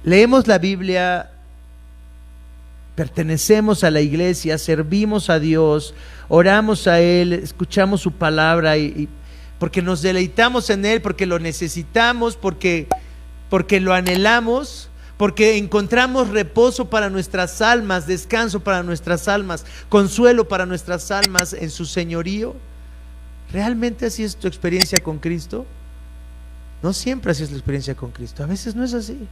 leemos la Biblia, pertenecemos a la iglesia, servimos a Dios, oramos a Él, escuchamos su palabra y porque nos deleitamos en Él, porque lo necesitamos, porque lo anhelamos, porque encontramos reposo para nuestras almas, descanso para nuestras almas, consuelo para nuestras almas en su señorío. ¿Realmente así es tu experiencia con Cristo? No siempre así es la experiencia con Cristo, a veces no es así.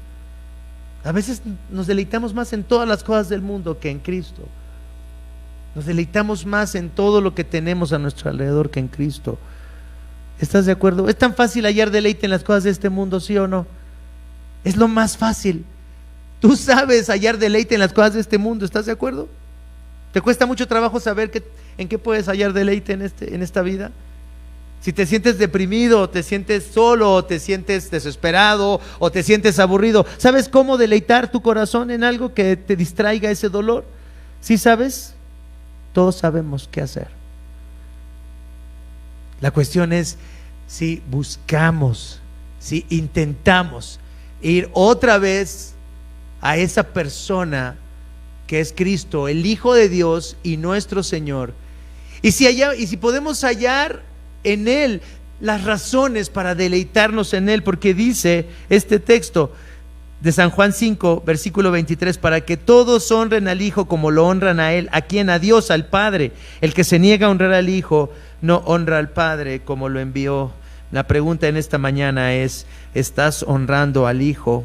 A veces nos deleitamos más en todas las cosas del mundo que en Cristo. Nos deleitamos más en todo lo que tenemos a nuestro alrededor que en Cristo. ¿Estás de acuerdo? ¿Es tan fácil hallar deleite en las cosas de este mundo, sí o no? Es lo más fácil. Tú sabes hallar deleite en las cosas de este mundo, ¿estás de acuerdo? ¿Te cuesta mucho trabajo saber en qué puedes hallar deleite en esta vida? Si te sientes deprimido, o te sientes solo, o te sientes desesperado, o te sientes aburrido, ¿sabes cómo deleitar tu corazón en algo que te distraiga ese dolor? ¿Sí sabes? Todos sabemos qué hacer. La cuestión es si buscamos, si intentamos ir otra vez a esa persona que es Cristo, el Hijo de Dios y nuestro Señor, y si podemos hallar en Él las razones para deleitarnos en Él, porque dice este texto de San Juan 5, versículo 23, para que todos honren al Hijo como lo honran a Él, a quien, a Dios, al Padre. El que se niega a honrar al Hijo no honra al Padre como lo envió. La pregunta en esta mañana es: ¿estás honrando al Hijo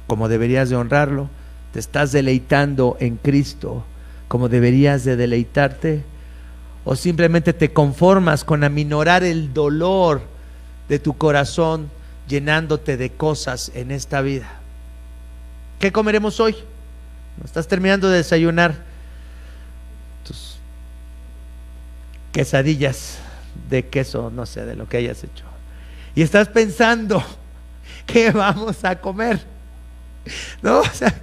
como deberías de honrarlo? ¿Te estás deleitando en Cristo como deberías de deleitarte? ¿O simplemente te conformas con aminorar el dolor de tu corazón llenándote de cosas en esta vida? ¿Qué comeremos hoy? Estás terminando de desayunar tus quesadillas de queso, no sé, de lo que hayas hecho, y estás pensando ¿qué vamos a comer? ¿No? O sea,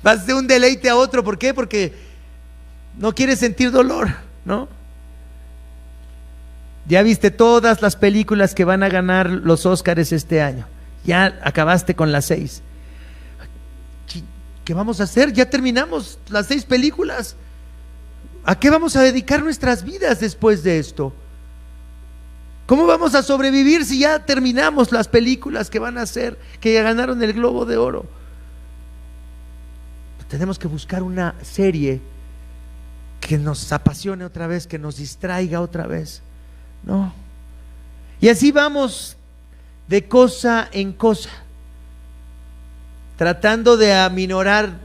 vas de un deleite a otro. ¿Por qué? Porque no quieres sentir dolor, ¿no? Ya viste todas las películas que van a ganar los Óscares este año. Ya acabaste con las 6. ¿Qué vamos a hacer? Ya terminamos las 6 películas. ¿A qué vamos a dedicar nuestras vidas después de esto? ¿Cómo vamos a sobrevivir si ya terminamos las películas que van a hacer, que ya ganaron el Globo de Oro? Tenemos que buscar una serie que nos apasione otra vez, que nos distraiga otra vez, ¿no? Y así vamos de cosa en cosa, tratando de aminorar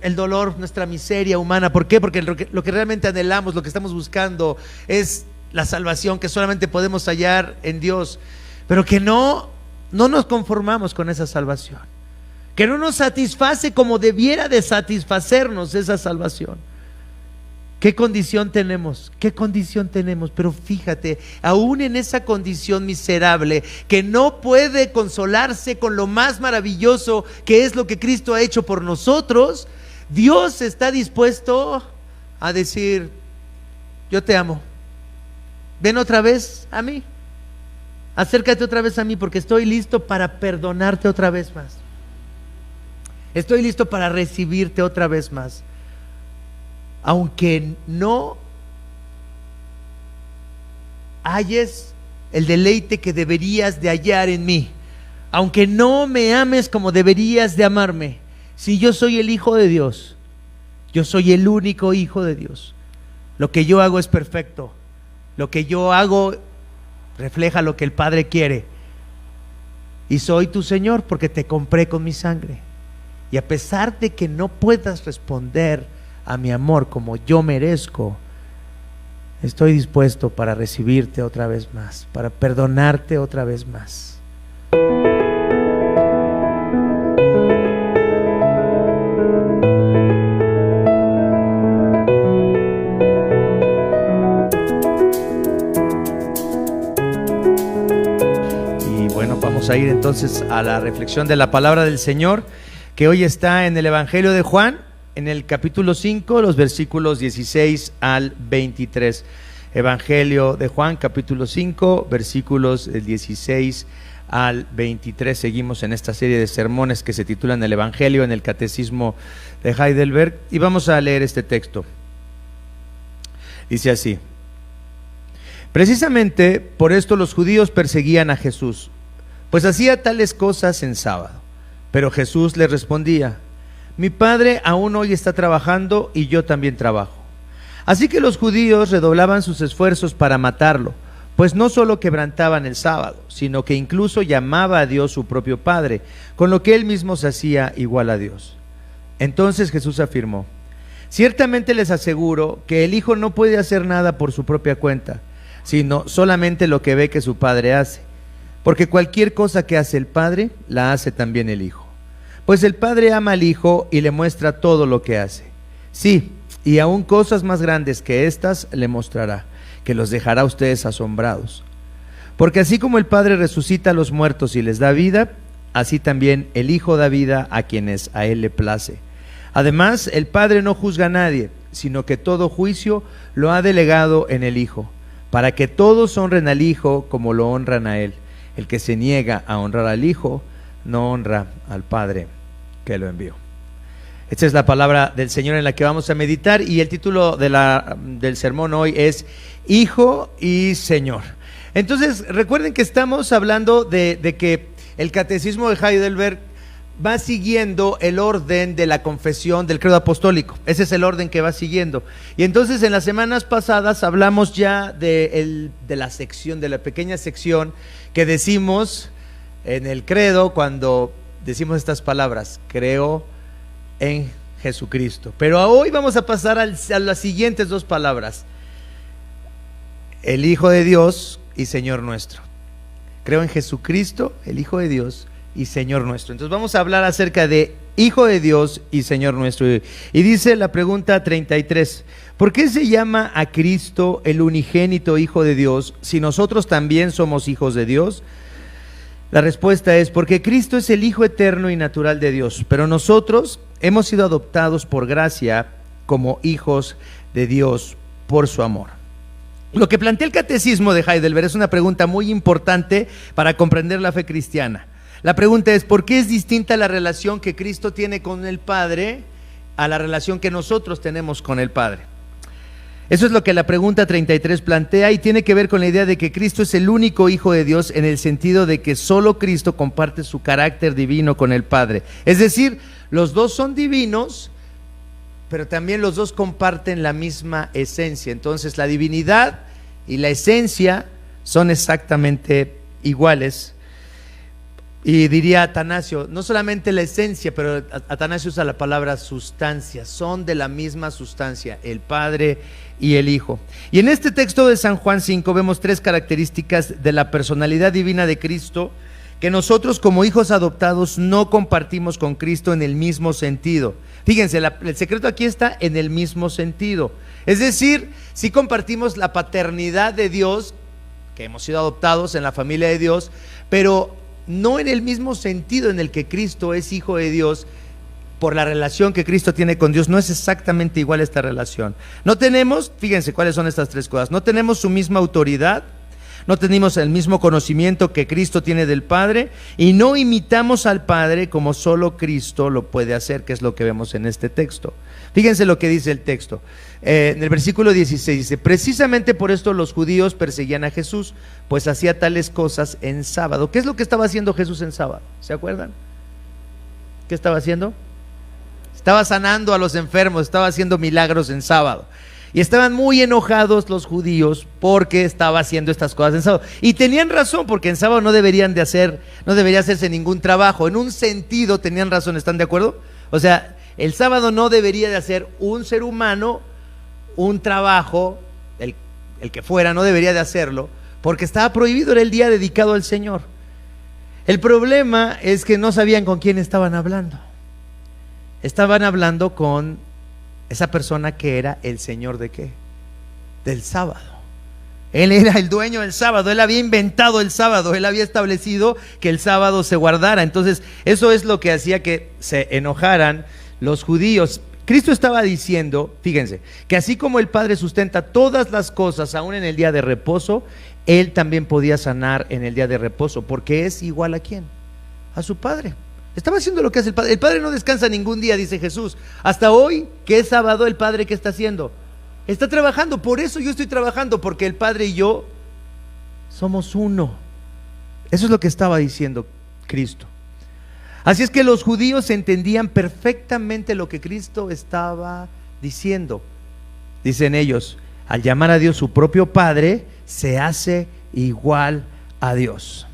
el dolor, nuestra miseria humana. ¿Por qué? Porque lo que realmente anhelamos, lo que estamos buscando es la salvación que solamente podemos hallar en Dios, pero que no nos conformamos con esa salvación, que no nos satisface como debiera de satisfacernos esa salvación. ¿Qué condición tenemos? ¿Qué condición tenemos? Pero fíjate, aún en esa condición miserable, que no puede consolarse con lo más maravilloso que es lo que Cristo ha hecho por nosotros, Dios está dispuesto a decir: yo te amo, ven otra vez a mí, acércate otra vez a mí, porque estoy listo para perdonarte otra vez más, estoy listo para recibirte otra vez más. Aunque no halles el deleite que deberías de hallar en mí, aunque no me ames como deberías de amarme, si yo soy el Hijo de Dios, yo soy el único Hijo de Dios, lo que yo hago es perfecto, lo que yo hago refleja lo que el Padre quiere, y soy tu Señor porque te compré con mi sangre. Y a pesar de que no puedas responder a mi amor como yo merezco, estoy dispuesto para recibirte otra vez más, para perdonarte otra vez más. Y bueno, vamos a ir entonces a la reflexión de la palabra del Señor, que hoy está en el Evangelio de Juan, en el capítulo 5, los versículos 16 al 23. Evangelio de Juan, capítulo 5, versículos del 16 al 23. Seguimos en esta serie de sermones que se titulan El Evangelio en el Catecismo de Heidelberg, y vamos a leer este texto. Dice así: precisamente por esto los judíos perseguían a Jesús, pues hacía tales cosas en sábado. Pero Jesús les respondía: mi Padre aún hoy está trabajando y yo también trabajo. Así que los judíos redoblaban sus esfuerzos para matarlo, pues no solo quebrantaban el sábado, sino que incluso llamaba a Dios su propio Padre, con lo que él mismo se hacía igual a Dios. Entonces Jesús afirmó: ciertamente les aseguro que el Hijo no puede hacer nada por su propia cuenta, sino solamente lo que ve que su Padre hace, porque cualquier cosa que hace el Padre, la hace también el Hijo. Pues el Padre ama al Hijo y le muestra todo lo que hace. Sí, y aún cosas más grandes que estas le mostrará, que los dejará a ustedes asombrados. Porque así como el Padre resucita a los muertos y les da vida, así también el Hijo da vida a quienes a Él le place. Además, el Padre no juzga a nadie, sino que todo juicio lo ha delegado en el Hijo, para que todos honren al Hijo como lo honran a Él. El que se niega a honrar al Hijo, no honra al Padre que lo envió. Esta es la palabra del Señor en la que vamos a meditar, y el título del sermón hoy es Hijo y Señor. Entonces, recuerden que estamos hablando de que el Catecismo de Heidelberg va siguiendo el orden de la confesión del credo apostólico. Ese es el orden que va siguiendo. Y entonces en las semanas pasadas hablamos ya de la sección, de la pequeña sección que decimos en el credo cuando decimos estas palabras: creo en Jesucristo. Pero hoy vamos a pasar a las siguientes dos palabras: el Hijo de Dios y Señor nuestro. Creo en Jesucristo, el Hijo de Dios y Señor nuestro. Entonces vamos a hablar acerca de Hijo de Dios y Señor nuestro. Y dice la pregunta 33: ¿por qué se llama a Cristo el unigénito Hijo de Dios si nosotros también somos hijos de Dios? La respuesta es: porque Cristo es el Hijo eterno y natural de Dios, pero nosotros hemos sido adoptados por gracia como hijos de Dios por su amor. Lo que plantea el Catecismo de Heidelberg es una pregunta muy importante para comprender la fe cristiana. La pregunta es: ¿por qué es distinta la relación que Cristo tiene con el Padre a la relación que nosotros tenemos con el Padre? Eso es lo que la pregunta 33 plantea, y tiene que ver con la idea de que Cristo es el único Hijo de Dios, en el sentido de que solo Cristo comparte su carácter divino con el Padre. Es decir, los dos son divinos, pero también los dos comparten la misma esencia. Entonces la divinidad y la esencia son exactamente iguales. Y diría Atanasio, no solamente la esencia, pero Atanasio usa la palabra sustancia, son de la misma sustancia, el Padre y el Hijo. Y en este texto de San Juan 5 vemos tres características de la personalidad divina de Cristo que nosotros como hijos adoptados no compartimos con Cristo en el mismo sentido. Fíjense, el secreto aquí está en el mismo sentido. Es decir, sí compartimos la paternidad de Dios, que hemos sido adoptados en la familia de Dios, pero no en el mismo sentido en el que Cristo es Hijo de Dios. Por la relación que Cristo tiene con Dios, no es exactamente igual esta relación. No tenemos, fíjense cuáles son estas tres cosas: no tenemos su misma autoridad, no tenemos el mismo conocimiento que Cristo tiene del Padre, y no imitamos al Padre como solo Cristo lo puede hacer, que es lo que vemos en este texto. Fíjense lo que dice el texto. En el versículo 16 dice: precisamente por esto los judíos perseguían a Jesús, pues hacía tales cosas en sábado. ¿Qué es lo que estaba haciendo Jesús en sábado? ¿Se acuerdan? ¿Qué estaba haciendo? Estaba sanando a los enfermos, estaba haciendo milagros en sábado. Y estaban muy enojados los judíos porque estaba haciendo estas cosas en sábado. Y tenían razón, porque en sábado no debería hacerse ningún trabajo. En un sentido tenían razón, ¿están de acuerdo? O sea, el sábado no debería de hacer un ser humano un trabajo, el que fuera, no debería de hacerlo, porque estaba prohibido, era el día dedicado al Señor. El problema es que no sabían con quién estaban hablando. Estaban hablando con esa persona que era el Señor ¿de qué? Del sábado. Él era el dueño del sábado, él había inventado el sábado, él había establecido que el sábado se guardara. Entonces eso es lo que hacía que se enojaran los judíos. Cristo estaba diciendo, fíjense, que así como el Padre sustenta todas las cosas aún en el día de reposo, Él también podía sanar en el día de reposo, porque es igual a ¿quién? A su Padre. Estaba haciendo lo que hace el Padre. El Padre no descansa ningún día, dice Jesús. Hasta hoy, que es sábado, el Padre, ¿qué está haciendo? Está trabajando. Por eso yo estoy trabajando, porque el Padre y yo somos uno. Eso es lo que estaba diciendo Cristo. Así es que los judíos entendían perfectamente lo que Cristo estaba diciendo. Dicen ellos, al llamar a Dios su propio Padre, se hace igual a Dios.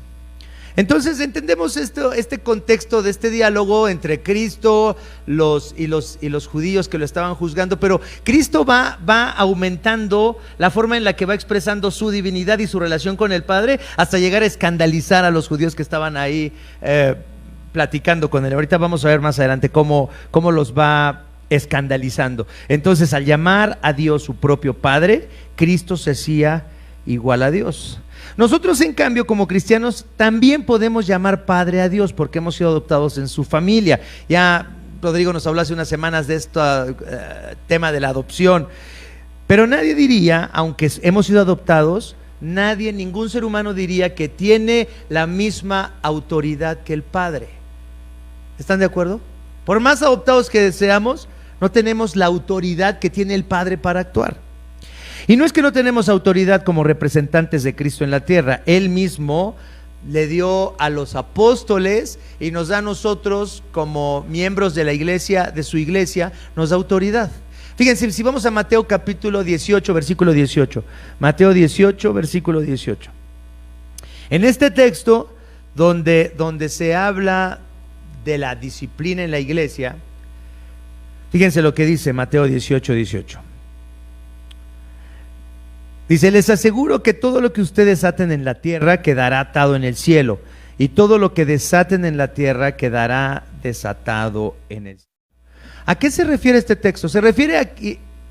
Entonces entendemos este contexto de este diálogo entre Cristo y los judíos que lo estaban juzgando, pero Cristo va aumentando la forma en la que va expresando su divinidad y su relación con el Padre hasta llegar a escandalizar a los judíos que estaban ahí platicando con él. Ahorita vamos a ver más adelante cómo los va escandalizando. Entonces, al llamar a Dios su propio Padre, Cristo se hacía igual a Dios. Nosotros, en cambio, como cristianos, también podemos llamar Padre a Dios porque hemos sido adoptados en su familia. Ya Rodrigo nos habló hace unas semanas de este tema de la adopción. Pero nadie diría, aunque hemos sido adoptados, ningún ser humano diría que tiene la misma autoridad que el Padre. ¿Están de acuerdo? Por más adoptados que seamos, no tenemos la autoridad que tiene el Padre para actuar. Y no es que no tenemos autoridad como representantes de Cristo en la tierra. Él mismo le dio a los apóstoles y nos da a nosotros como miembros de la iglesia, de su iglesia, nos da autoridad. Fíjense, si vamos a Mateo capítulo 18, versículo 18. Mateo 18, versículo 18. En este texto, donde se habla de la disciplina en la iglesia, fíjense lo que dice Mateo 18, 18. Dice, les aseguro que todo lo que ustedes aten en la tierra quedará atado en el cielo, y todo lo que desaten en la tierra quedará desatado en el cielo. ¿A qué se refiere este texto? Se refiere a,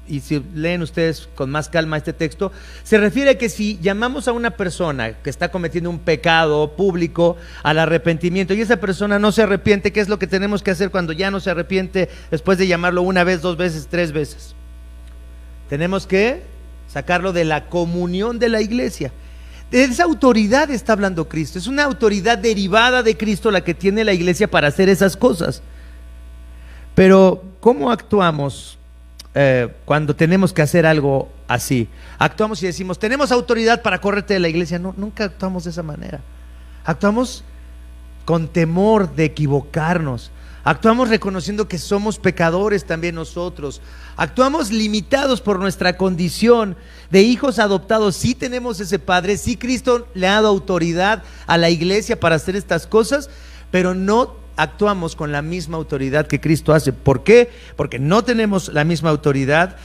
y si leen ustedes con más calma este texto, se refiere a que si llamamos a una persona que está cometiendo un pecado público al arrepentimiento y esa persona no se arrepiente, ¿qué es lo que tenemos que hacer cuando ya no se arrepiente después de llamarlo una vez, 2 veces, 3 veces? Tenemos que sacarlo de la comunión de la iglesia. De esa autoridad está hablando Cristo. Es una autoridad derivada de Cristo la que tiene la iglesia para hacer esas cosas. Pero ¿cómo actuamos cuando tenemos que hacer algo así? Actuamos y decimos, tenemos autoridad para correrte de la iglesia. No, nunca actuamos de esa manera. Actuamos con temor de equivocarnos. Actuamos reconociendo que somos pecadores también nosotros. Actuamos limitados por nuestra condición de hijos adoptados. Sí tenemos ese Padre, sí Cristo le ha dado autoridad a la iglesia para hacer estas cosas, pero no actuamos con la misma autoridad que Cristo hace. ¿Por qué? Porque no tenemos la misma autoridad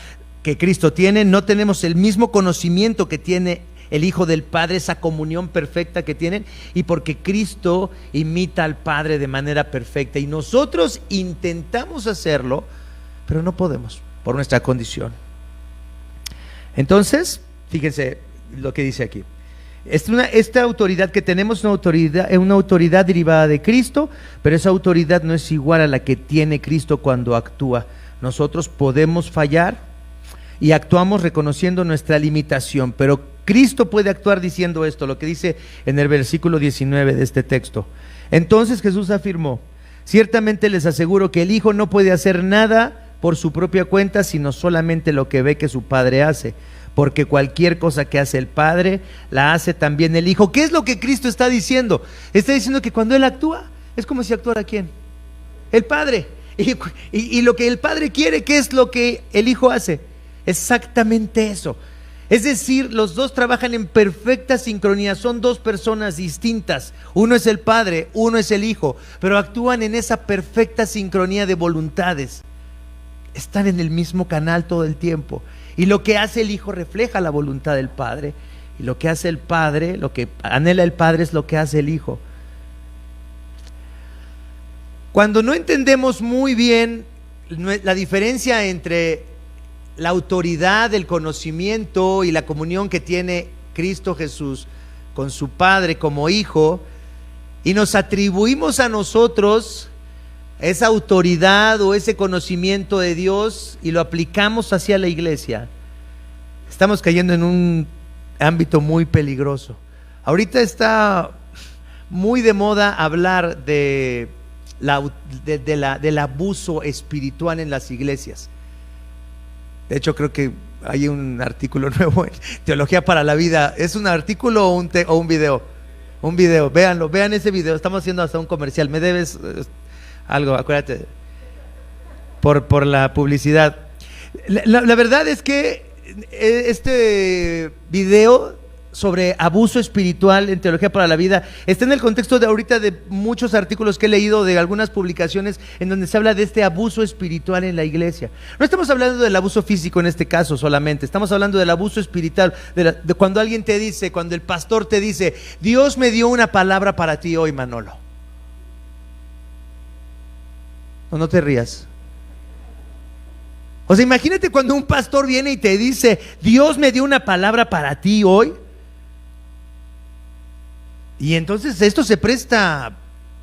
que Cristo tiene, no tenemos el mismo conocimiento que tiene el Hijo del Padre, esa comunión perfecta que tienen, y porque Cristo imita al Padre de manera perfecta y nosotros intentamos hacerlo, pero no podemos por nuestra condición. Entonces, fíjense lo que dice aquí. Esta autoridad que tenemos es una autoridad derivada de Cristo, pero esa autoridad no es igual a la que tiene Cristo cuando actúa. Nosotros podemos fallar y actuamos reconociendo nuestra limitación, pero Cristo puede actuar diciendo esto, lo que dice en el versículo 19 de este texto. Entonces Jesús afirmó, ciertamente les aseguro que el Hijo no puede hacer nada por su propia cuenta, sino solamente lo que ve que su Padre hace, porque cualquier cosa que hace el Padre, la hace también el Hijo. ¿Qué es lo que Cristo está diciendo? Está diciendo que cuando Él actúa, es como si actuara ¿quién? El Padre. Y lo que el Padre quiere, ¿qué es lo que el Hijo hace? Exactamente eso. Es decir, los dos trabajan en perfecta sincronía, son dos personas distintas. Uno es el Padre, uno es el Hijo, pero actúan en esa perfecta sincronía de voluntades. Están en el mismo canal todo el tiempo. Y lo que hace el Hijo refleja la voluntad del Padre. Y lo que hace el Padre, lo que anhela el Padre es lo que hace el Hijo. Cuando no entendemos muy bien la diferencia entre la autoridad, el conocimiento y la comunión que tiene Cristo Jesús con su Padre como Hijo, y nos atribuimos a nosotros esa autoridad o ese conocimiento de Dios y lo aplicamos hacia la iglesia, estamos cayendo en un ámbito muy peligroso. Ahorita está muy de moda hablar del abuso espiritual en las iglesias. De hecho, creo que hay un artículo nuevo en Teología para la Vida. ¿Es un artículo o un video? Un video, véanlo, vean ese video. Estamos haciendo hasta un comercial. Me debes algo, acuérdate, por la publicidad. La verdad es que este video sobre abuso espiritual en Teología para la Vida está en el contexto de ahorita de muchos artículos que he leído, de algunas publicaciones en donde se habla de este abuso espiritual en la iglesia. No estamos hablando del abuso físico en este caso solamente, estamos hablando del abuso espiritual, de cuando alguien te dice, cuando el pastor te dice: Dios me dio una palabra para ti hoy, Manolo. No te rías. O sea, imagínate cuando un pastor viene y te dice: Dios me dio una palabra para ti hoy. Y entonces esto se presta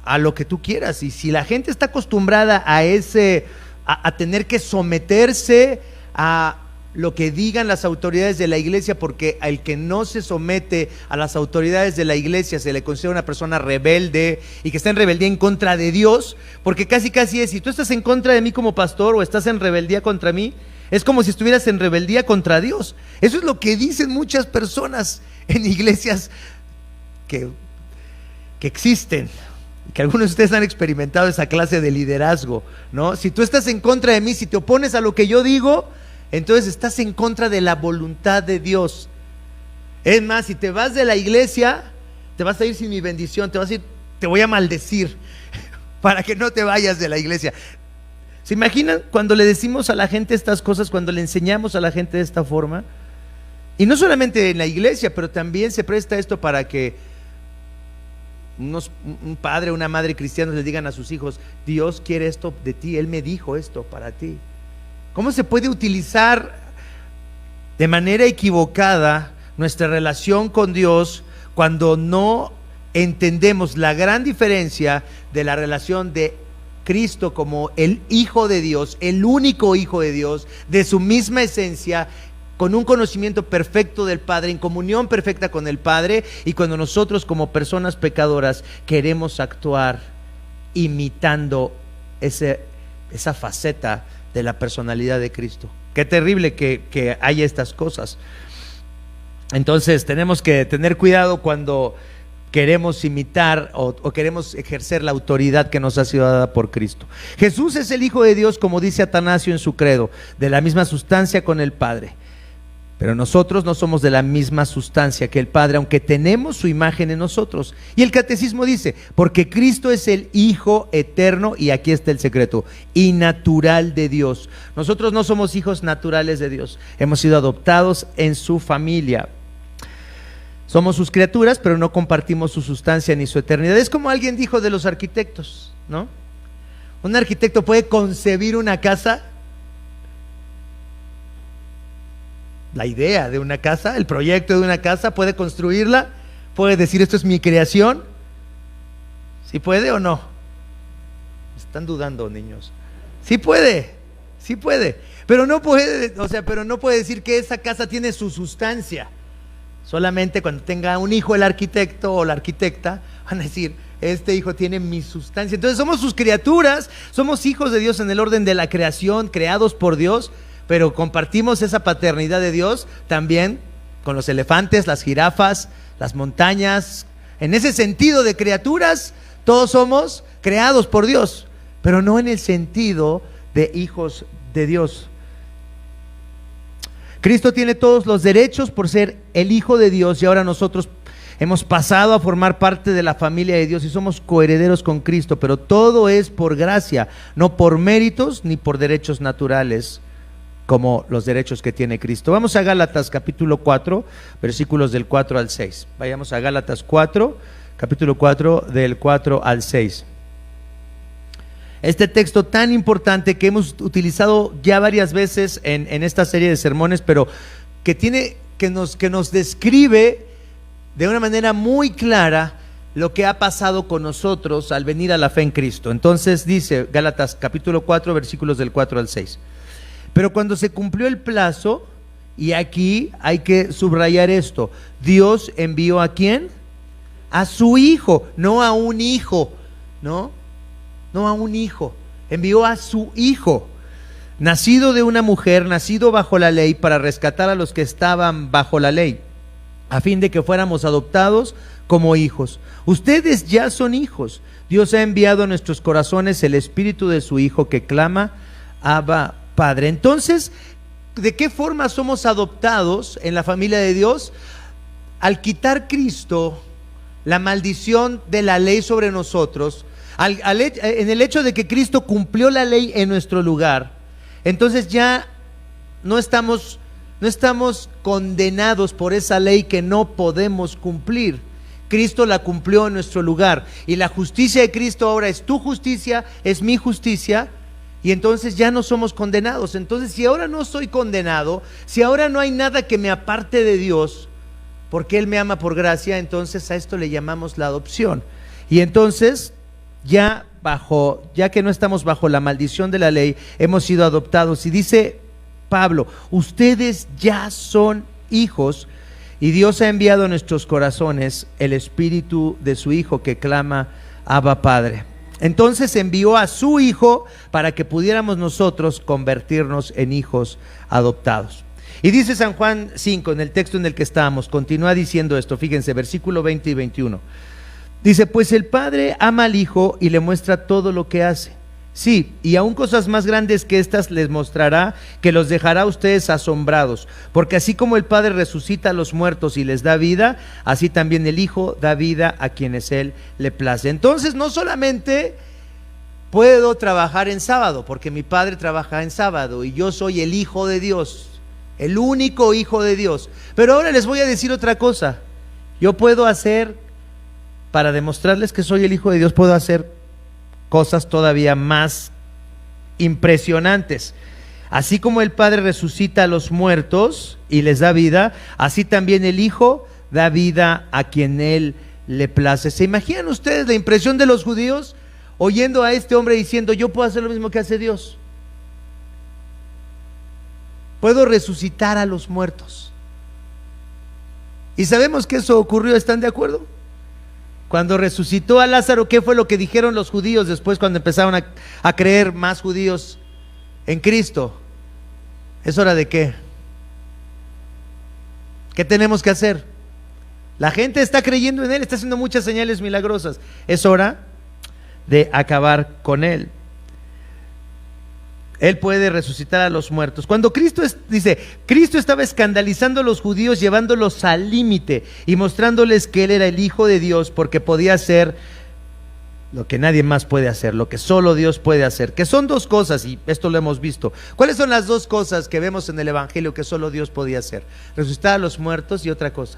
a lo que tú quieras. Y si la gente está acostumbrada a tener que someterse a lo que digan las autoridades de la iglesia, porque al que no se somete a las autoridades de la iglesia se le considera una persona rebelde y que está en rebeldía en contra de Dios, porque casi es: si tú estás en contra de mí como pastor o estás en rebeldía contra mí, es como si estuvieras en rebeldía contra Dios. Eso es lo que dicen muchas personas en iglesias que existen, que algunos de ustedes han experimentado esa clase de liderazgo, ¿no? Si tú estás en contra de mí, si te opones a lo que yo digo, entonces estás en contra de la voluntad de Dios. Es más, si te vas de la iglesia, te vas a ir sin mi bendición, te voy a maldecir para que no te vayas de la iglesia. ¿Se imaginan cuando le decimos a la gente estas cosas, cuando le enseñamos a la gente de esta forma? Y no solamente en la iglesia, pero también se presta esto para que un padre o una madre cristianos le digan a sus hijos: Dios quiere esto de ti, Él me dijo esto para ti. ¿Cómo se puede utilizar de manera equivocada nuestra relación con Dios cuando no entendemos la gran diferencia de la relación de Cristo como el Hijo de Dios, el único Hijo de Dios, de su misma esencia, con un conocimiento perfecto del Padre, en comunión perfecta con el Padre, y cuando nosotros como personas pecadoras queremos actuar imitando esa faceta de la personalidad de Cristo? Qué terrible que haya estas cosas. Entonces tenemos que tener cuidado cuando queremos imitar o queremos ejercer la autoridad que nos ha sido dada por Cristo. Jesús es el Hijo de Dios, como dice Atanasio en su credo, de la misma sustancia con el Padre. Pero nosotros no somos de la misma sustancia que el Padre, aunque tenemos su imagen en nosotros. Y el catecismo dice: porque Cristo es el Hijo eterno, y aquí está el secreto, y natural de Dios. Nosotros no somos hijos naturales de Dios, hemos sido adoptados en su familia. Somos sus criaturas, pero no compartimos su sustancia ni su eternidad. Es como alguien dijo de los arquitectos, ¿no? Un arquitecto puede concebir una casa, la idea de una casa, el proyecto de una casa, puede construirla, puede decir: esto es mi creación. ¿Sí puede o no? Están dudando, niños. Sí puede, pero no puede, pero no puede decir que esa casa tiene su sustancia. Solamente cuando tenga un hijo el arquitecto o la arquitecta van a decir: este hijo tiene mi sustancia. Entonces somos sus criaturas, somos hijos de Dios en el orden de la creación, creados por Dios, pero compartimos esa paternidad de Dios también con los elefantes, las jirafas, las montañas. En ese sentido de criaturas, todos somos creados por Dios, pero no en el sentido de hijos de Dios. Cristo tiene todos los derechos por ser el Hijo de Dios, y ahora nosotros hemos pasado a formar parte de la familia de Dios y somos coherederos con Cristo, pero todo es por gracia, no por méritos ni por derechos naturales, como los derechos que tiene Cristo. Vamos a Gálatas capítulo 4, versículos del 4 al 6. Vayamos a Gálatas 4, capítulo 4, del 4 al 6. Este texto tan importante que hemos utilizado ya varias veces en esta serie de sermones, pero que nos describe de una manera muy clara lo que ha pasado con nosotros al venir a la fe en Cristo. Entonces dice Gálatas capítulo 4, versículos del 4 al 6. Pero cuando se cumplió el plazo, y aquí hay que subrayar esto, Dios envió ¿a quién? A su Hijo, no a un hijo, no a un hijo, envió a su Hijo, nacido de una mujer, nacido bajo la ley, para rescatar a los que estaban bajo la ley, a fin de que fuéramos adoptados como hijos. Ustedes ya son hijos. Dios ha enviado a nuestros corazones el Espíritu de su Hijo que clama, Abba, Padre. Entonces, ¿de qué forma somos adoptados en la familia de Dios? Al quitar Cristo la maldición de la ley sobre nosotros, en el hecho de que Cristo cumplió la ley en nuestro lugar, entonces ya no estamos condenados por esa ley que no podemos cumplir. Cristo la cumplió en nuestro lugar, y la justicia de Cristo ahora es tu justicia, es mi justicia, y entonces ya no somos condenados. Entonces, si ahora no soy condenado, si ahora no hay nada que me aparte de Dios, porque Él me ama por gracia, entonces a esto le llamamos la adopción. Y entonces ya que no estamos bajo la maldición de la ley, hemos sido adoptados. Y dice Pablo, ustedes ya son hijos, y Dios ha enviado a nuestros corazones el Espíritu de su Hijo que clama, Abba, Padre. Entonces envió a su Hijo para que pudiéramos nosotros convertirnos en hijos adoptados. Y dice San Juan 5, en el texto en el que estábamos, continúa diciendo esto, fíjense, versículo 20 y 21. Dice, pues el Padre ama al Hijo y le muestra todo lo que hace. Sí, y aún cosas más grandes que estas les mostrará, que los dejará a ustedes asombrados, porque así como el Padre resucita a los muertos y les da vida, así también el Hijo da vida a quienes Él le place. Entonces no solamente puedo trabajar en sábado, porque mi Padre trabaja en sábado y yo soy el Hijo de Dios, el único Hijo de Dios. Pero ahora les voy a decir otra cosa. Yo puedo hacer, para demostrarles que soy el Hijo de Dios, puedo hacer cosas todavía más impresionantes. Así como el Padre resucita a los muertos y les da vida, así también el Hijo da vida a quien Él le place. ¿Se imaginan ustedes la impresión de los judíos oyendo a este hombre diciendo, yo puedo hacer lo mismo que hace Dios? Puedo resucitar a los muertos. Y sabemos que eso ocurrió, ¿están de acuerdo? Cuando resucitó a Lázaro, ¿qué fue lo que dijeron los judíos después cuando empezaron a creer más judíos en Cristo? ¿Es hora de qué? ¿Qué tenemos que hacer? La gente está creyendo en Él, está haciendo muchas señales milagrosas. Es hora de acabar con Él. Él puede resucitar a los muertos. Cuando Cristo estaba escandalizando a los judíos, llevándolos al límite y mostrándoles que Él era el Hijo de Dios, porque podía hacer lo que nadie más puede hacer, lo que solo Dios puede hacer, que son dos cosas, y esto lo hemos visto. ¿Cuáles son las dos cosas que vemos en el Evangelio que solo Dios podía hacer? Resucitar a los muertos y otra cosa,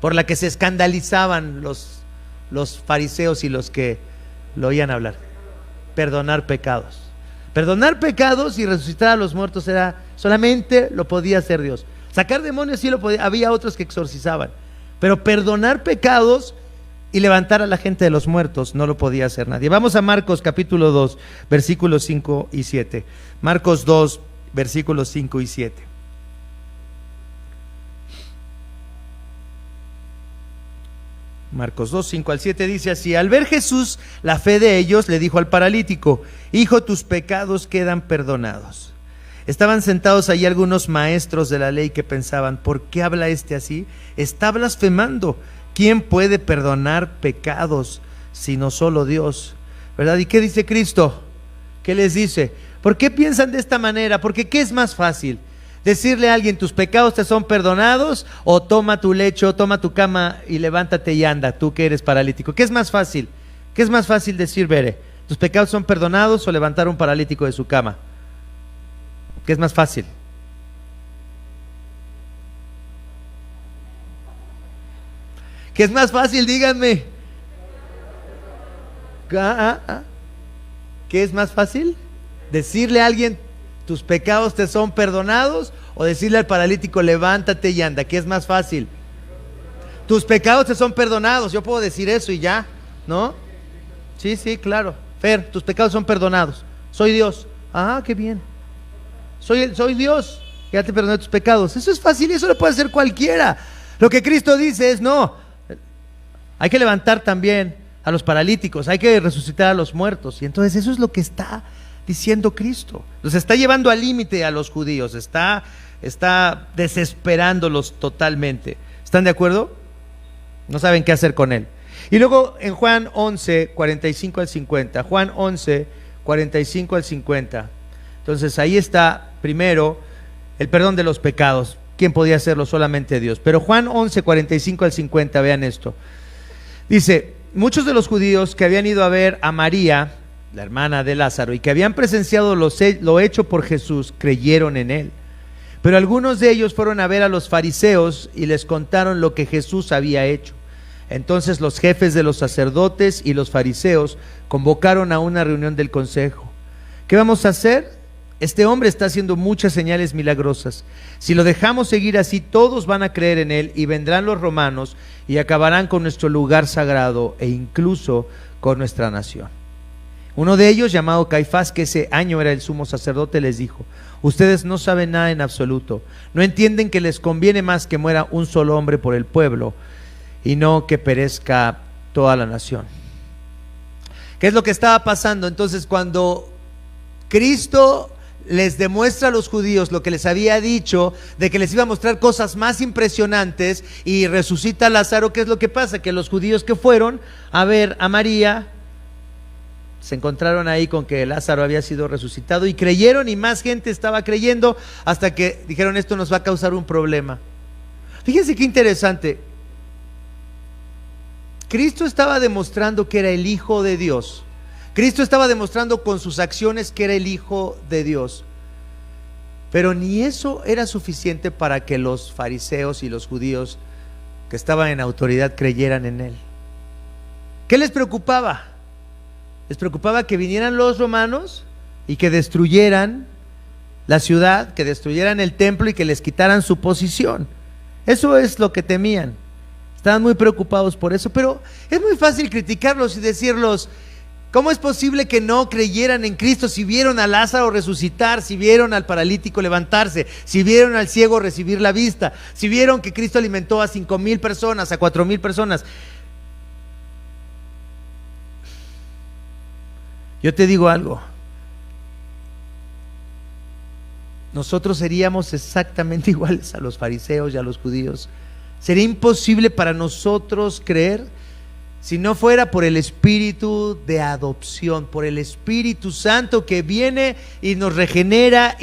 por la que se escandalizaban los fariseos y los que lo oían hablar: perdonar pecados. Perdonar pecados y resucitar a los muertos solamente lo podía hacer Dios. Sacar demonios sí lo podía, había otros que exorcizaban, pero perdonar pecados y levantar a la gente de los muertos no lo podía hacer nadie. Vamos a Marcos capítulo 2, versículos 5 y 7. Marcos 2, versículos 5 y 7. Marcos 2, 5 al 7 dice así: al ver Jesús la fe de ellos, le dijo al paralítico: hijo, tus pecados quedan perdonados. Estaban sentados allí algunos maestros de la ley que pensaban: ¿por qué habla este así? Está blasfemando. ¿Quién puede perdonar pecados sino solo Dios? ¿Verdad? ¿Y qué dice Cristo? ¿Qué les dice? ¿Por qué piensan de esta manera? Porque ¿qué es más fácil? Decirle a alguien: tus pecados te son perdonados, o toma tu lecho, toma tu cama y levántate y anda, tú que eres paralítico. ¿Qué es más fácil? ¿Qué es más fácil decir, Bere? ¿Tus pecados son perdonados, o levantar a un paralítico de su cama? ¿Qué es más fácil? ¿Qué es más fácil? Díganme. ¿Qué es más fácil? Decirle a alguien: tus pecados te son perdonados, o decirle al paralítico: levántate y anda. ¿Qué es más fácil? tus pecados te son perdonados. Yo puedo decir eso y ya, ¿no? Sí, sí, claro. Fer, tus pecados son perdonados. Soy Dios. Ah, qué bien. Soy Dios. Ya te perdoné tus pecados. Eso es fácil y eso lo puede hacer cualquiera. Lo que Cristo dice es no. Hay que levantar también a los paralíticos. Hay que resucitar a los muertos. Y entonces eso es lo que está diciendo Cristo. Los está llevando al límite a los judíos. Está desesperándolos totalmente. ¿Están de acuerdo? No saben qué hacer con él. Y luego en Juan 11, 45 al 50. Juan 11, 45 al 50. Entonces ahí está primero el perdón de los pecados. ¿Quién podía hacerlo? Solamente Dios. Pero Juan 11, 45 al 50, vean esto. Dice, muchos de los judíos que habían ido a ver a María, la hermana de Lázaro, y que habían presenciado lo hecho por Jesús, creyeron en él. Pero algunos de ellos fueron a ver a los fariseos y les contaron lo que Jesús había hecho. Entonces los jefes de los sacerdotes y los fariseos convocaron a una reunión del consejo. ¿Qué vamos a hacer? Este hombre está haciendo muchas señales milagrosas. Si lo dejamos seguir así, todos van a creer en él y vendrán los romanos y acabarán con nuestro lugar sagrado e incluso con nuestra nación. Uno de ellos, llamado Caifás, que ese año era el sumo sacerdote, les dijo: ustedes no saben nada en absoluto. No entienden que les conviene más que muera un solo hombre por el pueblo y no que perezca toda la nación. ¿Qué es lo que estaba pasando? Entonces, cuando Cristo les demuestra a los judíos lo que les había dicho, de que les iba a mostrar cosas más impresionantes, y resucita a Lázaro, ¿qué es lo que pasa? Que los judíos que fueron a ver a María se encontraron ahí con que Lázaro había sido resucitado y creyeron, y más gente estaba creyendo, hasta que dijeron: esto nos va a causar un problema. Fíjense qué interesante. Cristo estaba demostrando que era el Hijo de Dios. Cristo estaba demostrando con sus acciones que era el Hijo de Dios. Pero ni eso era suficiente para que los fariseos y los judíos que estaban en autoridad creyeran en él. ¿Qué les preocupaba? Les preocupaba que vinieran los romanos y que destruyeran la ciudad, que destruyeran el templo y que les quitaran su posición. Eso es lo que temían. Estaban muy preocupados por eso, pero es muy fácil criticarlos y decirlos: ¿cómo es posible que no creyeran en Cristo si vieron a Lázaro resucitar, si vieron al paralítico levantarse, si vieron al ciego recibir la vista, si vieron que Cristo alimentó a 5,000 personas, a 4,000 personas? Yo te digo algo. Nosotros seríamos exactamente iguales a los fariseos y a los judíos. Sería imposible para nosotros creer si no fuera por el Espíritu de adopción, por el Espíritu Santo que viene y nos regenera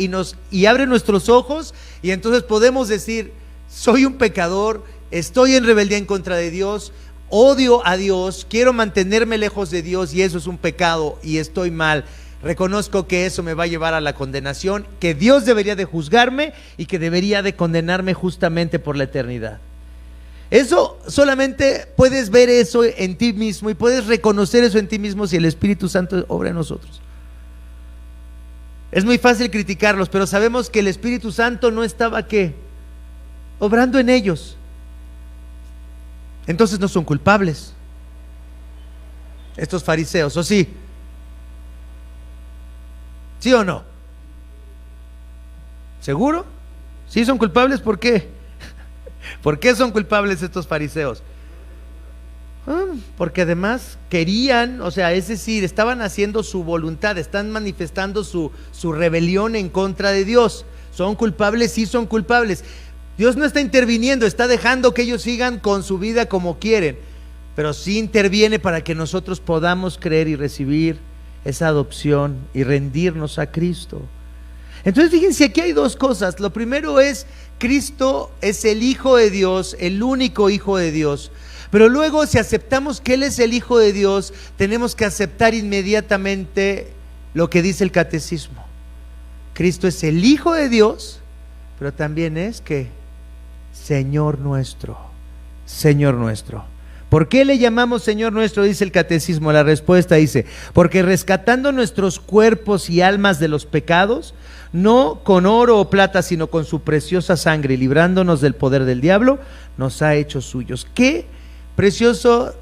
y abre nuestros ojos, y entonces podemos decir: soy un pecador, estoy en rebeldía en contra de Dios, odio a Dios, quiero mantenerme lejos de Dios y eso es un pecado y estoy mal. Reconozco que eso me va a llevar a la condenación, que Dios debería de juzgarme y que debería de condenarme justamente por la eternidad. Eso solamente puedes ver eso en ti mismo y puedes reconocer eso en ti mismo si el Espíritu Santo obra en nosotros. Es muy fácil criticarlos, pero sabemos que el Espíritu Santo no estaba ¿qué? Obrando en ellos. Entonces no son culpables estos fariseos, ¿o sí? ¿Sí o no? ¿Seguro? ¿Sí son culpables? ¿Por qué? ¿Por qué son culpables estos fariseos? Porque además querían, o sea, es decir, estaban haciendo su voluntad, están manifestando su rebelión en contra de Dios. ¿Son culpables? Sí, son culpables. Dios no está interviniendo, está dejando que ellos sigan con su vida como quieren, pero sí interviene para que nosotros podamos creer y recibir esa adopción y rendirnos a Cristo. Entonces fíjense, aquí hay dos cosas. Lo primero es: Cristo es el Hijo de Dios, el único Hijo de Dios. Pero luego, si aceptamos que Él es el Hijo de Dios, tenemos que aceptar inmediatamente lo que dice el catecismo. Cristo es el Hijo de Dios, pero también es que Señor nuestro, Señor nuestro. ¿Por qué le llamamos Señor nuestro? Dice el catecismo. La respuesta dice: porque rescatando nuestros cuerpos y almas de los pecados, no con oro o plata, sino con su preciosa sangre, y librándonos del poder del diablo, nos ha hecho suyos. Qué preciosa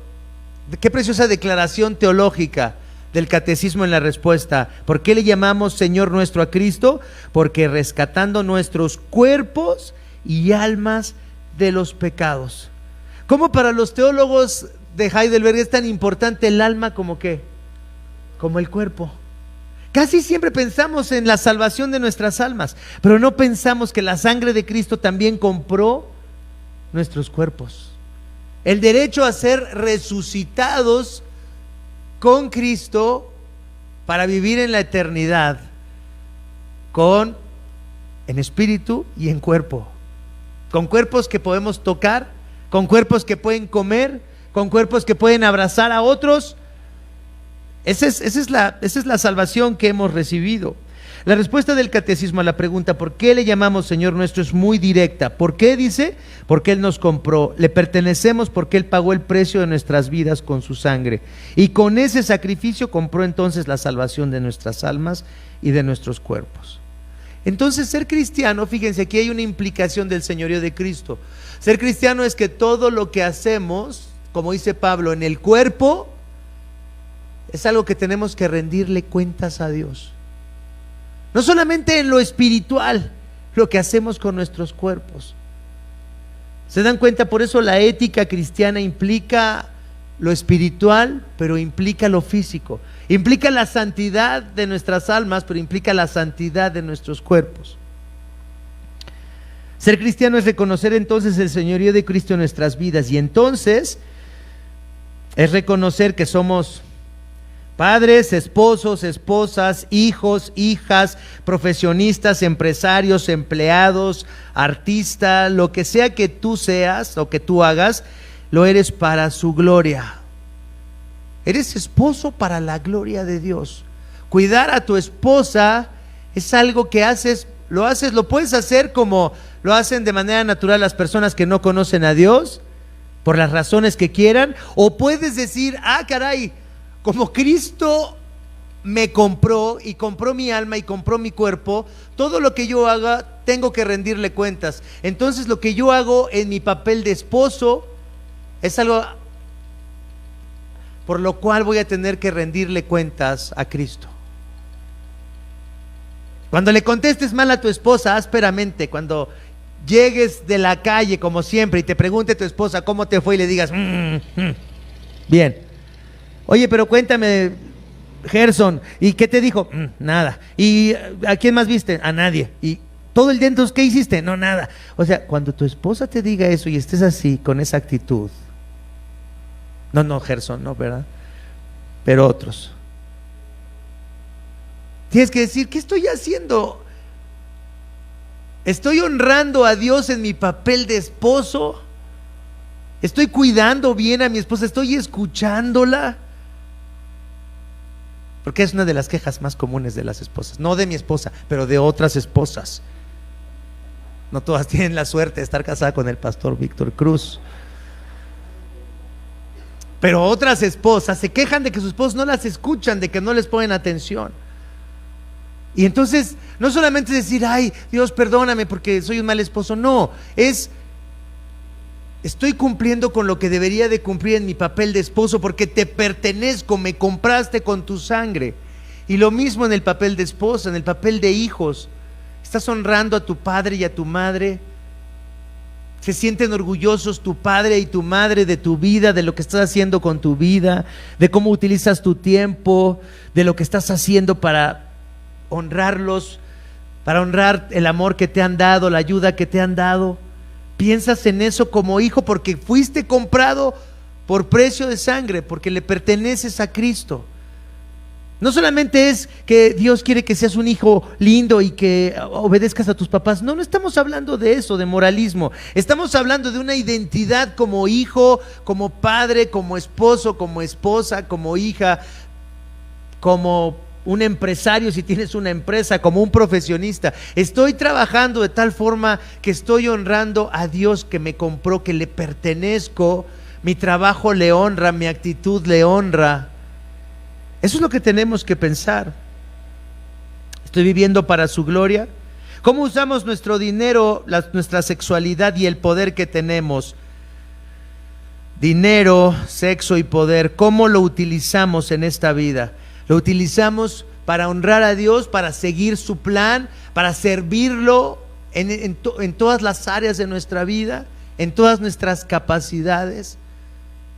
declaración teológica del catecismo en la respuesta. ¿Por qué le llamamos Señor nuestro a Cristo? Porque rescatando nuestros cuerpos y almas de los pecados. ¿Cómo para los teólogos de Heidelberg es tan importante el alma como qué? Como el cuerpo. Casi siempre pensamos en la salvación de nuestras almas, pero no pensamos que la sangre de Cristo también compró nuestros cuerpos. El derecho a ser resucitados con Cristo para vivir en la eternidad, en espíritu y en cuerpo, con cuerpos que podemos tocar, con cuerpos que pueden comer, con cuerpos que pueden abrazar a otros. Esa es la salvación que hemos recibido. La respuesta del catecismo a la pregunta ¿por qué le llamamos Señor nuestro? Es muy directa. ¿Por qué? Dice, porque Él nos compró, le pertenecemos porque Él pagó el precio de nuestras vidas con su sangre, y con ese sacrificio compró entonces la salvación de nuestras almas y de nuestros cuerpos. Entonces ser cristiano, fíjense, aquí hay una implicación del señorío de Cristo. Ser cristiano es que todo lo que hacemos, como dice Pablo, en el cuerpo, es algo que tenemos que rendirle cuentas a Dios. No solamente en lo espiritual, lo que hacemos con nuestros cuerpos. ¿Se dan cuenta? Por eso la ética cristiana implica lo espiritual, pero implica lo físico. Implica la santidad de nuestras almas, pero implica la santidad de nuestros cuerpos. Ser cristiano es reconocer entonces el señorío de Cristo en nuestras vidas, y entonces es reconocer que somos padres, esposos, esposas, hijos, hijas, profesionistas, empresarios, empleados, artistas, lo que sea que tú seas o que tú hagas, lo eres para su gloria. Eres esposo para la gloria de Dios. Cuidar a tu esposa es algo que lo puedes hacer como lo hacen de manera natural las personas que no conocen a Dios, por las razones que quieran, o puedes decir, caray, como Cristo me compró y compró mi alma y compró mi cuerpo, todo lo que yo haga tengo que rendirle cuentas. Entonces lo que yo hago en mi papel de esposo es algo por lo cual voy a tener que rendirle cuentas a Cristo. Cuando le contestes mal a tu esposa ásperamente, cuando llegues de la calle como siempre y te pregunte tu esposa cómo te fue y le digas bien. Oye, pero cuéntame, Gerson, ¿y qué te dijo? Nada. ¿Y a quién más viste? A nadie. ¿Y todo el día entonces qué hiciste? No, nada. O sea, cuando tu esposa te diga eso y estés así, con esa actitud, no, Gerson, no, ¿verdad? Pero otros, tienes que decir, ¿qué estoy haciendo? ¿Estoy honrando a Dios en mi papel de esposo? ¿Estoy cuidando bien a mi esposa? ¿Estoy escuchándola? Porque es una de las quejas más comunes de las esposas, no de mi esposa, pero de otras esposas. No todas tienen la suerte de estar casadas con el pastor Víctor Cruz, pero otras esposas se quejan de que sus esposos no las escuchan, de que no les ponen atención. Y entonces no solamente es decir, ay, Dios perdóname porque soy un mal esposo, no, estoy cumpliendo con lo que debería de cumplir en mi papel de esposo porque te pertenezco, me compraste con tu sangre. Y lo mismo en el papel de esposa, en el papel de hijos. ¿Estás honrando a tu padre y a tu madre? ¿Se sienten orgullosos tu padre y tu madre de tu vida, de lo que estás haciendo con tu vida, de cómo utilizas tu tiempo, de lo que estás haciendo para honrarlos, para honrar el amor que te han dado, la ayuda que te han dado? Piensas en eso como hijo porque fuiste comprado por precio de sangre, porque le perteneces a Cristo. No solamente es que Dios quiere que seas un hijo lindo y que obedezcas a tus papás. No estamos hablando de eso, de moralismo. Estamos hablando de una identidad como hijo, como padre, como esposo, como esposa, como hija, como un empresario si tienes una empresa, como un profesionista. Estoy trabajando de tal forma que estoy honrando a Dios que me compró, que le pertenezco. Mi trabajo le honra, mi actitud le honra. Eso es lo que tenemos que pensar. ¿Estoy viviendo para su gloria? ¿Cómo usamos nuestro dinero, nuestra sexualidad y el poder que tenemos? dinero, sexo y poder, ¿cómo lo utilizamos en esta vida? ¿Lo utilizamos para honrar a Dios, para seguir su plan, para servirlo en todas las áreas de nuestra vida, en todas nuestras capacidades?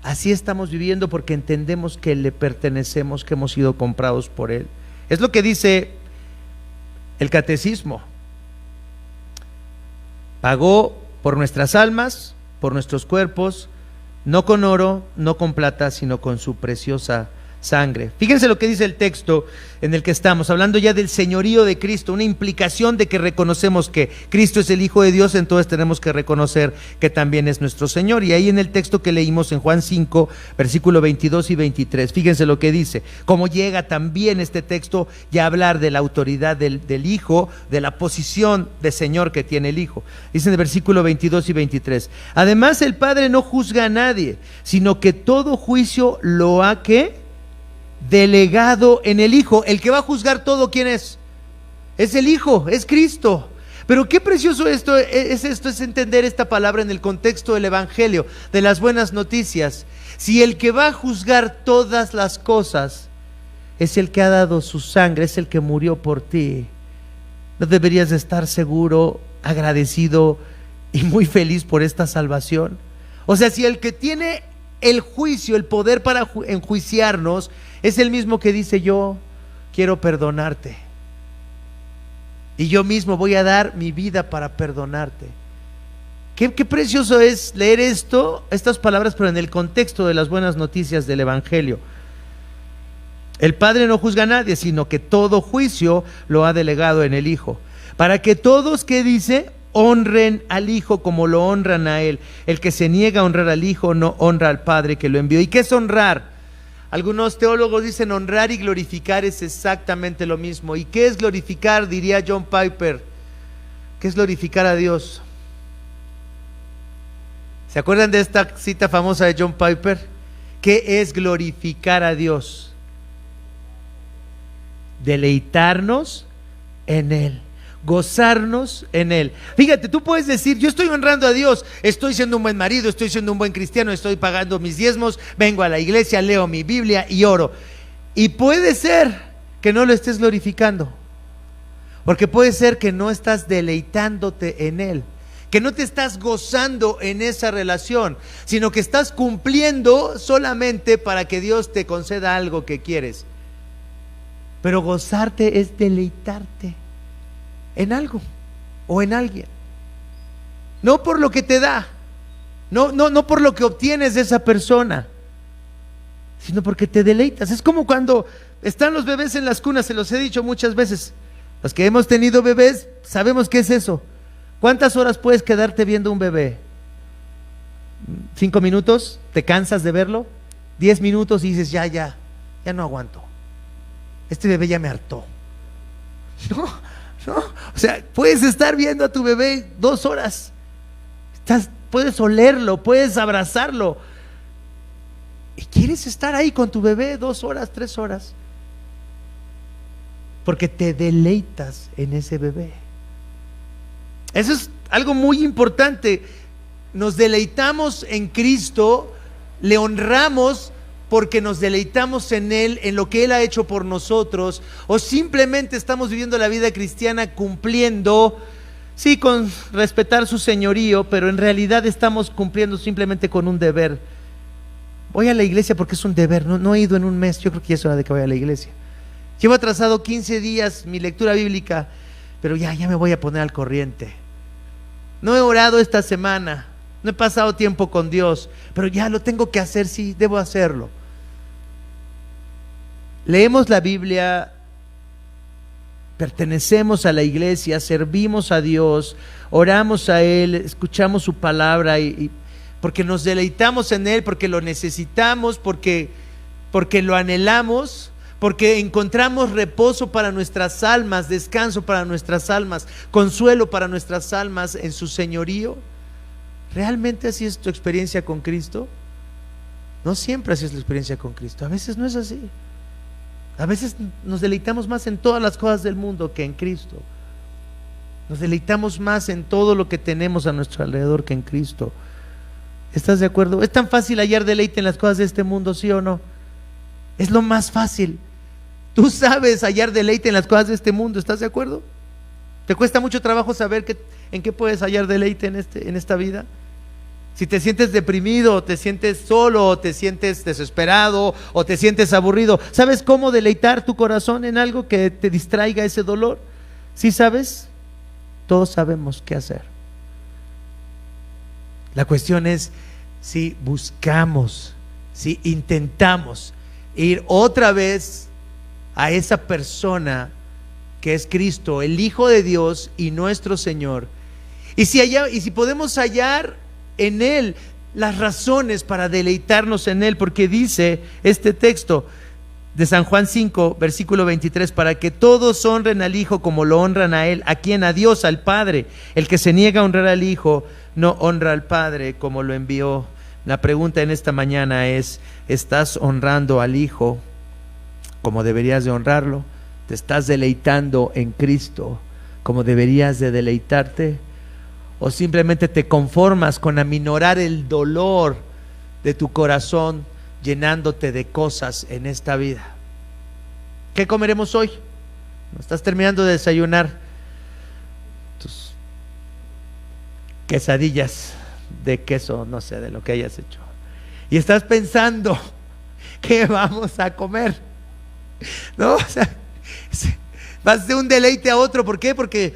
Así estamos viviendo porque entendemos que le pertenecemos, que hemos sido comprados por Él. Es lo que dice el catecismo. Pagó por nuestras almas, por nuestros cuerpos, no con oro, no con plata, sino con su preciosa sangre. Fíjense lo que dice el texto en el que estamos, hablando ya del señorío de Cristo, una implicación de que reconocemos que Cristo es el Hijo de Dios, entonces tenemos que reconocer que también es nuestro Señor. Y ahí en el texto que leímos en Juan 5, versículo 22 y 23, fíjense lo que dice, cómo llega también este texto ya a hablar de la autoridad del Hijo, de la posición de Señor que tiene el Hijo. Dice en el versículo 22 y 23, además el Padre no juzga a nadie, sino que todo juicio lo ha ¿qué? Delegado en el Hijo. El que va a juzgar todo, ¿quién es? Es el Hijo, es Cristo. Pero qué precioso esto es entender esta palabra en el contexto del Evangelio, de las buenas noticias. Si el que va a juzgar todas las cosas es el que ha dado su sangre, es el que murió por ti, ¿no deberías estar seguro, agradecido y muy feliz por esta salvación? O sea, si el que tiene el juicio, el poder para enjuiciarnos, es el mismo que dice: yo quiero perdonarte y yo mismo voy a dar mi vida para perdonarte. Qué precioso es leer estas palabras, pero en el contexto de las buenas noticias del Evangelio. El Padre no juzga a nadie, sino que todo juicio lo ha delegado en el Hijo, para que todos, ¿qué dice?, honren al Hijo como lo honran a Él. El que se niega a honrar al Hijo no honra al Padre que lo envió. ¿Y qué es honrar? Algunos teólogos dicen honrar y glorificar es exactamente lo mismo. ¿Y qué es glorificar? Diría John Piper. ¿Qué es glorificar a Dios? ¿Se acuerdan de esta cita famosa de John Piper? ¿Qué es glorificar a Dios? Deleitarnos en Él, gozarnos en Él. Fíjate, tú puedes decir: yo estoy honrando a Dios, estoy siendo un buen marido, estoy siendo un buen cristiano, estoy pagando mis diezmos, vengo a la iglesia, leo mi Biblia y oro. Y puede ser que no lo estés glorificando, porque puede ser que no estás deleitándote en Él, que no te estás gozando en esa relación, sino que estás cumpliendo solamente para que Dios te conceda algo que quieres. Pero gozarte es deleitarte en algo o en alguien, no por lo que te da, no por lo que obtienes de esa persona, sino porque te deleitas. Es como cuando están los bebés en las cunas, se los he dicho muchas veces. Los que hemos tenido bebés sabemos qué es eso. ¿Cuántas horas puedes quedarte viendo un bebé? 5 minutos, ¿te cansas de verlo? 10 minutos y dices: ya no aguanto, este bebé ya me hartó. No, o sea, puedes estar viendo a tu bebé 2 horas, puedes olerlo, puedes abrazarlo, y quieres estar ahí con tu bebé 2 horas, 3 horas, porque te deleitas en ese bebé. Eso es algo muy importante. Nos deleitamos en Cristo, le honramos porque nos deleitamos en Él, en lo que Él ha hecho por nosotros, o simplemente estamos viviendo la vida cristiana cumpliendo, sí, con respetar su señorío, pero en realidad estamos cumpliendo simplemente con un deber. Voy a la iglesia porque es un deber, no he ido en un mes, yo creo que ya es hora de que vaya a la iglesia. Llevo atrasado 15 días mi lectura bíblica, pero ya me voy a poner al corriente. No he orado esta semana, no he pasado tiempo con Dios, pero ya lo tengo que hacer, sí, debo hacerlo. Leemos la Biblia, pertenecemos a la iglesia, servimos a Dios, oramos a Él, escuchamos su palabra y porque nos deleitamos en Él, porque lo necesitamos, porque lo anhelamos, porque encontramos reposo para nuestras almas, descanso para nuestras almas, consuelo para nuestras almas en su señorío. ¿Realmente así es tu experiencia con Cristo? No siempre así es la experiencia con Cristo, a veces no es así. A veces nos deleitamos más en todas las cosas del mundo que en Cristo. Nos deleitamos más en todo lo que tenemos a nuestro alrededor que en Cristo. ¿Estás de acuerdo? Es tan fácil hallar deleite en las cosas de este mundo, ¿sí o no? Es lo más fácil. Tú sabes hallar deleite en las cosas de este mundo, ¿estás de acuerdo? ¿Te cuesta mucho trabajo saber en qué puedes hallar deleite en esta vida? Si te sientes deprimido, o te sientes solo, o te sientes desesperado, o te sientes aburrido, ¿sabes cómo deleitar tu corazón en algo que te distraiga ese dolor? ¿Sí sabes? Todos sabemos qué hacer. La cuestión es si buscamos, si intentamos ir otra vez a esa persona que es Cristo, el Hijo de Dios y nuestro Señor, y si podemos hallar en Él las razones para deleitarnos en Él, porque dice este texto de San Juan 5, versículo 23, para que todos honren al Hijo como lo honran a Él, a quien, a Dios, al Padre. El que se niega a honrar al Hijo no honra al Padre como lo envió. La pregunta en esta mañana es: ¿estás honrando al Hijo como deberías de honrarlo? ¿Te estás deleitando en Cristo como deberías de deleitarte? ¿O simplemente te conformas con aminorar el dolor de tu corazón llenándote de cosas en esta vida? ¿Qué comeremos hoy? Estás terminando de desayunar tus quesadillas de queso, no sé, de lo que hayas hecho, y estás pensando ¿qué vamos a comer? ¿No? O sea, vas de un deleite a otro. ¿Por qué? Porque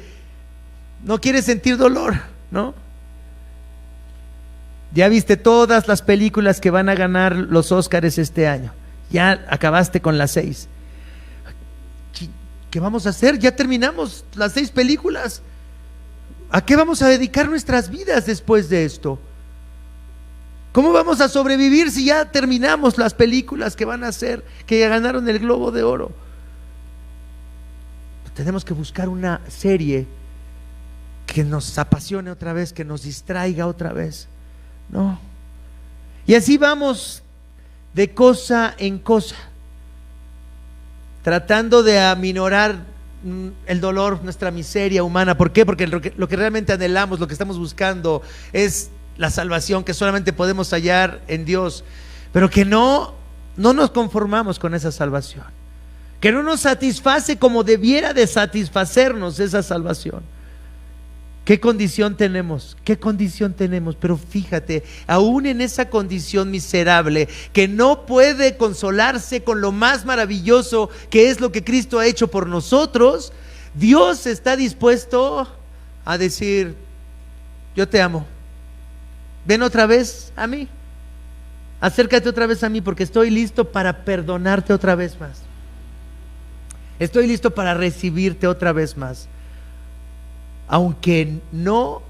no quieres sentir dolor, ¿no? Ya viste todas las películas que van a ganar los Óscares este año. Ya acabaste con las 6. ¿Qué vamos a hacer? Ya terminamos las 6 películas. ¿A qué vamos a dedicar nuestras vidas después de esto? ¿Cómo vamos a sobrevivir si ya terminamos las películas que van a hacer, que ganaron el Globo de Oro? Tenemos que buscar una serie que nos apasione otra vez, que nos distraiga otra vez, ¿no? Y así vamos de cosa en cosa, tratando de aminorar el dolor, nuestra miseria humana. ¿Por qué? Porque lo que realmente anhelamos, lo que estamos buscando es la salvación que solamente podemos hallar en Dios, pero que no nos conformamos con esa salvación, que no nos satisface como debiera de satisfacernos esa salvación. ¿Qué condición tenemos? ¿Qué condición tenemos? Pero fíjate, aún en esa condición miserable, que no puede consolarse con lo más maravilloso que es lo que Cristo ha hecho por nosotros, Dios está dispuesto a decir: yo te amo, ven otra vez a mí, acércate otra vez a mí, porque estoy listo para perdonarte otra vez más, estoy listo para recibirte otra vez más. Aunque no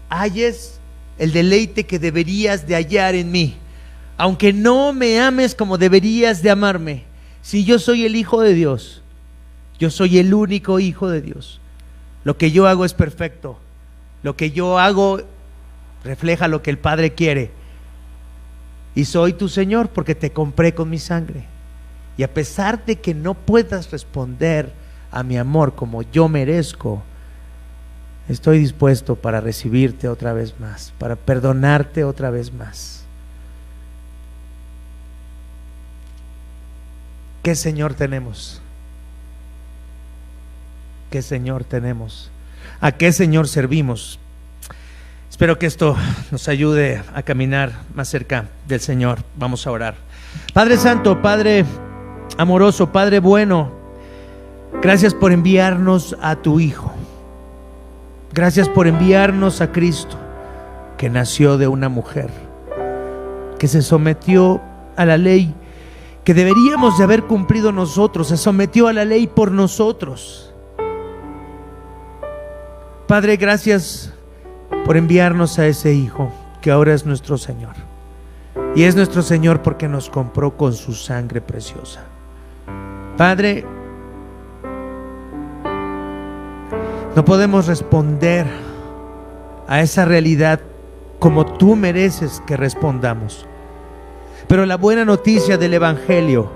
halles el deleite que deberías de hallar en mí, aunque no me ames como deberías de amarme, si yo soy el Hijo de Dios, yo soy el único Hijo de Dios, lo que yo hago es perfecto, lo que yo hago refleja lo que el Padre quiere, y soy tu Señor porque te compré con mi sangre. Y a pesar de que no puedas responder a mi amor como yo merezco, estoy dispuesto para recibirte otra vez más, para perdonarte otra vez más. ¿Qué Señor tenemos? ¿Qué Señor tenemos? ¿A qué Señor servimos? Espero que esto nos ayude a caminar más cerca del Señor. Vamos a orar. Padre Santo, Padre amoroso, Padre bueno, gracias por enviarnos a tu Hijo. Gracias por enviarnos a Cristo, que nació de una mujer, que se sometió a la ley que deberíamos de haber cumplido nosotros, se sometió a la ley por nosotros. Padre, gracias por enviarnos a ese Hijo, que ahora es nuestro Señor. Y es nuestro Señor porque nos compró con su sangre preciosa. Padre, no podemos responder a esa realidad como tú mereces que respondamos. Pero la buena noticia del Evangelio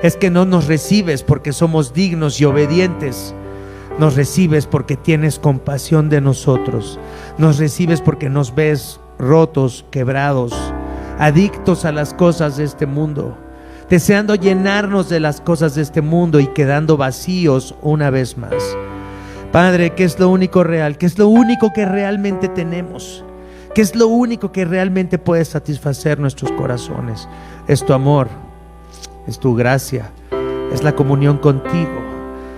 es que no nos recibes porque somos dignos y obedientes. Nos recibes porque tienes compasión de nosotros. Nos recibes porque nos ves rotos, quebrados, adictos a las cosas de este mundo, deseando llenarnos de las cosas de este mundo y quedando vacíos una vez más. Padre, ¿qué es lo único real? ¿Qué es lo único que realmente tenemos? ¿Qué es lo único que realmente puede satisfacer nuestros corazones? Es tu amor, es tu gracia, es la comunión contigo,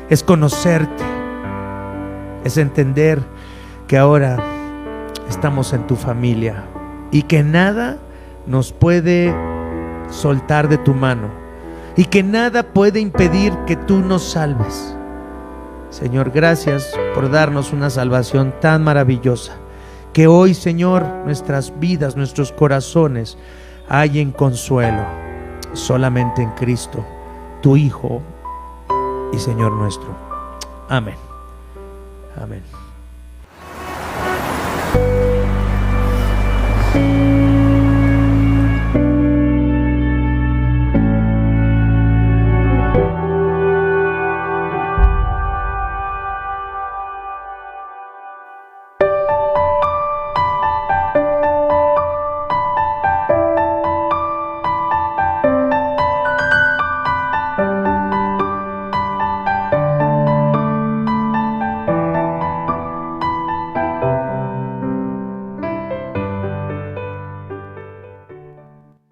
es conocerte, es entender que ahora estamos en tu familia y que nada nos puede soltar de tu mano y que nada puede impedir que tú nos salves. Señor, gracias por darnos una salvación tan maravillosa. Que hoy, Señor, nuestras vidas, nuestros corazones hallen consuelo solamente en Cristo, tu Hijo y Señor nuestro. Amén. Amén.